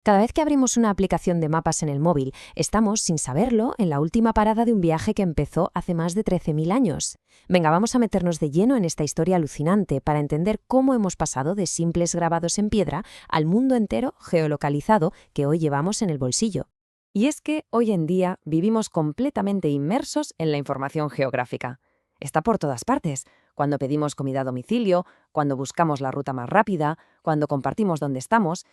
Cada vez que abrimos una aplicación de mapas en el móvil, estamos, sin saberlo, en la última parada de un viaje que empezó hace más de 13.000 años. Venga, vamos a meternos de lleno en esta historia alucinante para entender cómo hemos pasado de simples grabados en piedra al mundo entero geolocalizado que hoy llevamos en el bolsillo. Y es que hoy en día vivimos completamente inmersos en la información geográfica. Está por todas partes, cuando pedimos comida a domicilio, cuando buscamos la ruta más rápida, cuando compartimos dónde estamos.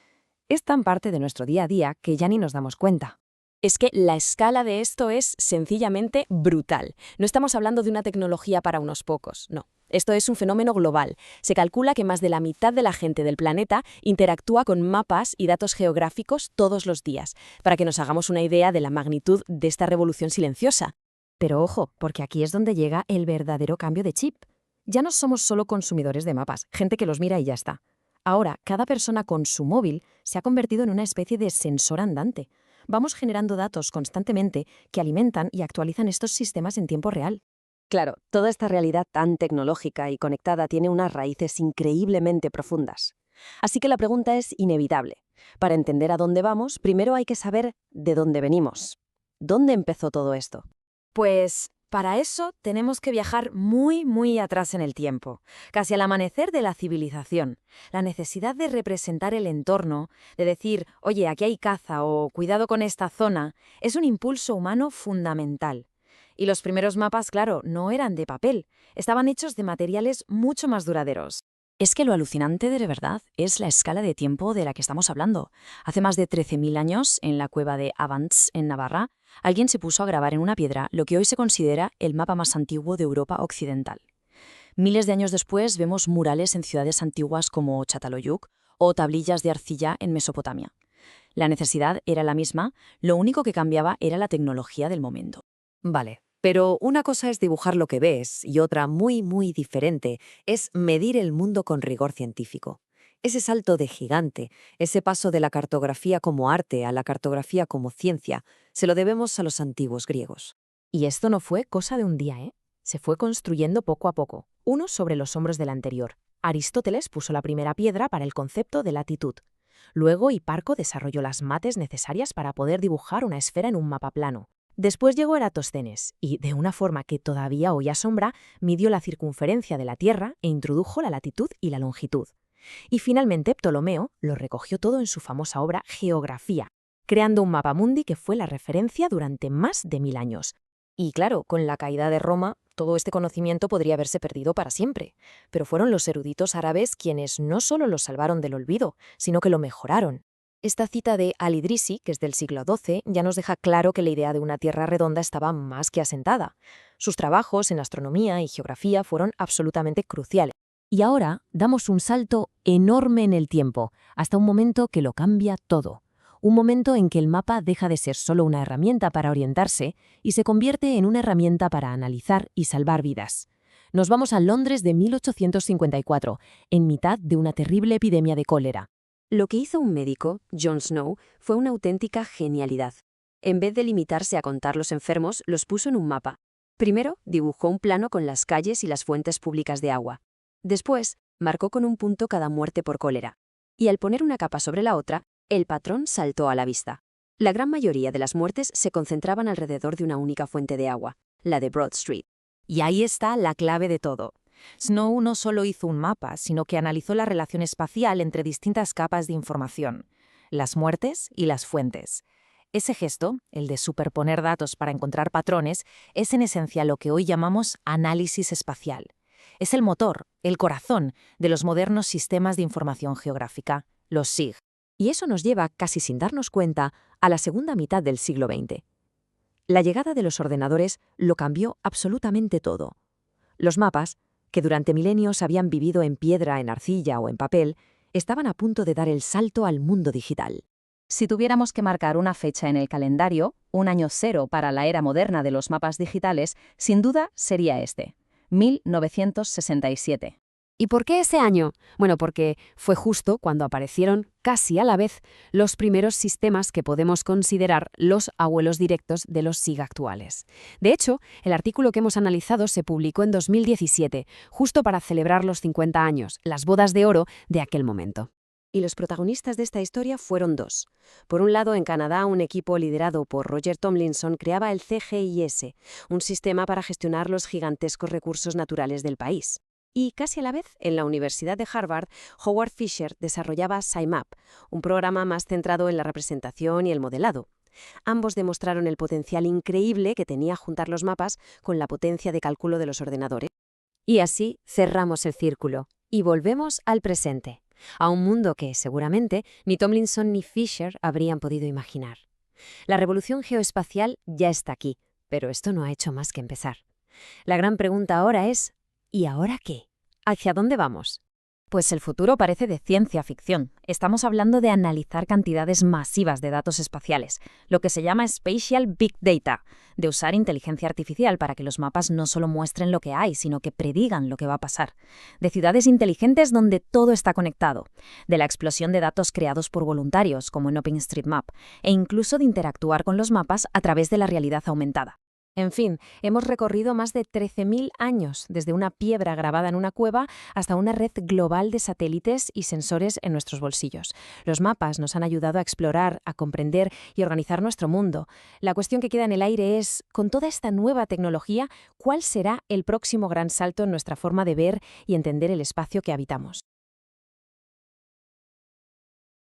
Es tan parte de nuestro día a día que ya ni nos damos cuenta. Es que la escala de esto es sencillamente brutal. No estamos hablando de una tecnología para unos pocos, no. Esto es un fenómeno global. Se calcula que más de la mitad de la gente del planeta interactúa con mapas y datos geográficos todos los días, para que nos hagamos una idea de la magnitud de esta revolución silenciosa. Pero ojo, porque aquí es donde llega el verdadero cambio de chip. Ya no somos solo consumidores de mapas, gente que los mira y ya está. Ahora, cada persona con su móvil se ha convertido en una especie de sensor andante. Vamos generando datos constantemente que alimentan y actualizan estos sistemas en tiempo real. Claro, toda esta realidad tan tecnológica y conectada tiene unas raíces increíblemente profundas. Así que la pregunta es inevitable. Para entender a dónde vamos, primero hay que saber de dónde venimos. ¿Dónde empezó todo esto? Pues para eso tenemos que viajar muy atrás en el tiempo, casi al amanecer de la civilización. La necesidad de representar el entorno, de decir, oye, aquí hay caza o cuidado con esta zona, es un impulso humano fundamental. Y los primeros mapas, claro, no eran de papel, estaban hechos de materiales mucho más duraderos. Es que lo alucinante de verdad es la escala de tiempo de la que estamos hablando. Hace más de 13.000 años, en la cueva de Abans, en Navarra, alguien se puso a grabar en una piedra lo que hoy se considera el mapa más antiguo de Europa occidental. Miles de años después vemos murales en ciudades antiguas como Çatalhöyük o tablillas de arcilla en Mesopotamia. La necesidad era la misma, lo único que cambiaba era la tecnología del momento. Vale, pero una cosa es dibujar lo que ves y otra muy diferente es medir el mundo con rigor científico. Ese salto de gigante, ese paso de la cartografía como arte a la cartografía como ciencia, se lo debemos a los antiguos griegos. Y esto no fue cosa de un día, ¿eh? Se fue construyendo poco a poco, uno sobre los hombros del anterior. Aristóteles puso la primera piedra para el concepto de latitud. Luego Hiparco desarrolló las mates necesarias para poder dibujar una esfera en un mapa plano. Después llegó Eratosthenes y, de una forma que todavía hoy asombra, midió la circunferencia de la Tierra e introdujo la latitud y la longitud. Y finalmente Ptolomeo lo recogió todo en su famosa obra Geografía, creando un mapa mundi que fue la referencia durante más de 1000 años. Y claro, con la caída de Roma, todo este conocimiento podría haberse perdido para siempre. Pero fueron los eruditos árabes quienes no solo lo salvaron del olvido, sino que lo mejoraron. Esta cita de Al-Idrisi, que es del siglo XII, ya nos deja claro que la idea de una tierra redonda estaba más que asentada. Sus trabajos en astronomía y geografía fueron absolutamente cruciales. Y ahora damos un salto enorme en el tiempo, hasta un momento que lo cambia todo. Un momento en que el mapa deja de ser solo una herramienta para orientarse y se convierte en una herramienta para analizar y salvar vidas. Nos vamos a Londres de 1854, en mitad de una terrible epidemia de cólera. Lo que hizo un médico, John Snow, fue una auténtica genialidad. En vez de limitarse a contar los enfermos, los puso en un mapa. Primero, dibujó un plano con las calles y las fuentes públicas de agua. Después, marcó con un punto cada muerte por cólera. Y al poner una capa sobre la otra, el patrón saltó a la vista. La gran mayoría de las muertes se concentraban alrededor de una única fuente de agua, la de Broad Street. Y ahí está la clave de todo. Snow no solo hizo un mapa, sino que analizó la relación espacial entre distintas capas de información, las muertes y las fuentes. Ese gesto, el de superponer datos para encontrar patrones, es en esencia lo que hoy llamamos análisis espacial. Es el motor, el corazón de los modernos sistemas de información geográfica, los SIG. Y eso nos lleva, casi sin darnos cuenta, a la segunda mitad del siglo XX. La llegada de los ordenadores lo cambió absolutamente todo. Los mapas, que durante milenios habían vivido en piedra, en arcilla o en papel, estaban a punto de dar el salto al mundo digital. Si tuviéramos que marcar una fecha en el calendario, un año cero para la era moderna de los mapas digitales, sin duda sería este, 1967. ¿Y por qué ese año? Bueno, porque fue justo cuando aparecieron, casi a la vez, los primeros sistemas que podemos considerar los abuelos directos de los SIG actuales. De hecho, el artículo que hemos analizado se publicó en 2017, justo para celebrar los 50 años, las bodas de oro de aquel momento. Y los protagonistas de esta historia fueron dos. Por un lado, en Canadá, un equipo liderado por Roger Tomlinson creaba el CGIS, un sistema para gestionar los gigantescos recursos naturales del país. Y casi a la vez, en la Universidad de Harvard, Howard Fisher desarrollaba SciMap, un programa más centrado en la representación y el modelado. Ambos demostraron el potencial increíble que tenía juntar los mapas con la potencia de cálculo de los ordenadores. Y así cerramos el círculo y volvemos al presente, a un mundo que, seguramente, ni Tomlinson ni Fisher habrían podido imaginar. La revolución geoespacial ya está aquí, pero esto no ha hecho más que empezar. La gran pregunta ahora es, ¿y ahora qué? ¿Hacia dónde vamos? Pues el futuro parece de ciencia ficción. Estamos hablando de analizar cantidades masivas de datos espaciales, lo que se llama Spatial Big Data, de usar inteligencia artificial para que los mapas no solo muestren lo que hay, sino que predigan lo que va a pasar. De ciudades inteligentes donde todo está conectado, de la explosión de datos creados por voluntarios, como en OpenStreetMap, e incluso de interactuar con los mapas a través de la realidad aumentada. En fin, hemos recorrido más de 13.000 años, desde una piedra grabada en una cueva hasta una red global de satélites y sensores en nuestros bolsillos. Los mapas nos han ayudado a explorar, a comprender y organizar nuestro mundo. La cuestión que queda en el aire es, con toda esta nueva tecnología, ¿cuál será el próximo gran salto en nuestra forma de ver y entender el espacio que habitamos?